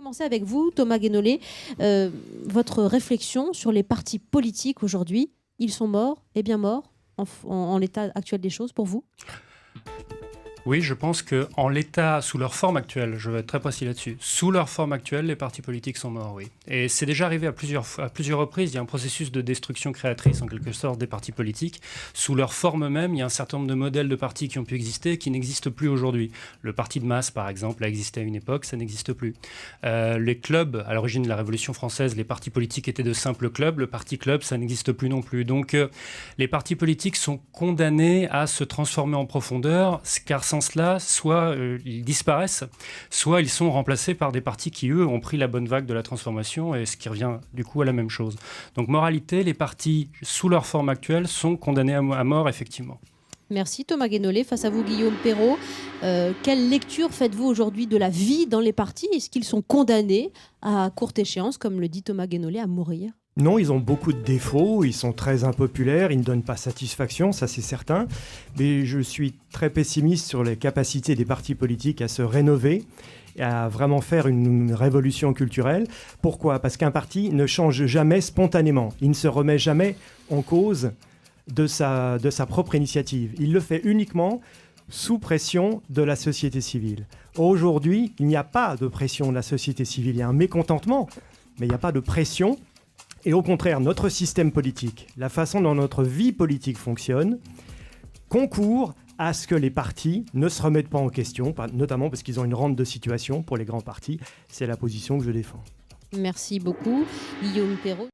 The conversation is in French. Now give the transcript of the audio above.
commencer avec vous, Thomas Guénolé. Votre réflexion sur les partis politiques aujourd'hui, ils sont morts, et bien morts, en l'état actuel des choses pour vous? Oui, je pense qu'en l'état, sous leur forme actuelle, je vais être très précis là-dessus, sous leur forme actuelle, les partis politiques sont morts, oui. Et c'est déjà arrivé à plusieurs reprises, il y a un processus de destruction créatrice, en quelque sorte, des partis politiques. Sous leur forme même, il y a un certain nombre de modèles de partis qui ont pu exister et qui n'existent plus aujourd'hui. Le parti de masse, par exemple, a existé à une époque, ça n'existe plus. Les clubs, à l'origine de la Révolution française, les partis politiques étaient de simples clubs, le parti club, ça n'existe plus non plus. Donc les partis politiques sont condamnés à se transformer en profondeur, car sans cela, soit ils disparaissent, soit ils sont remplacés par des partis qui, eux, ont pris la bonne vague de la transformation, et ce qui revient du coup à la même chose. Donc, moralité, les partis, sous leur forme actuelle, sont condamnés à mort, effectivement. Merci Thomas Guénolé. Face à vous, Guillaume Perrault. Quelle lecture faites-vous aujourd'hui de la vie dans les partis? Est-ce qu'ils sont condamnés à courte échéance, comme le dit Thomas Guénolé, à mourir? Non, ils ont beaucoup de défauts, ils sont très impopulaires, ils ne donnent pas satisfaction, ça c'est certain. Mais je suis très pessimiste sur les capacités des partis politiques à se rénover et à vraiment faire une révolution culturelle. Pourquoi? Parce qu'un parti ne change jamais spontanément, il ne se remet jamais en cause de sa propre initiative. Il le fait uniquement sous pression de la société civile. Aujourd'hui, il n'y a pas de pression de la société civile, il y a un mécontentement, mais il n'y a pas de pression. Et au contraire, notre système politique, la façon dont notre vie politique fonctionne, concourt à ce que les partis ne se remettent pas en question, notamment parce qu'ils ont une rente de situation pour les grands partis. C'est la position que je défends. Merci beaucoup, Guillaume Perrault.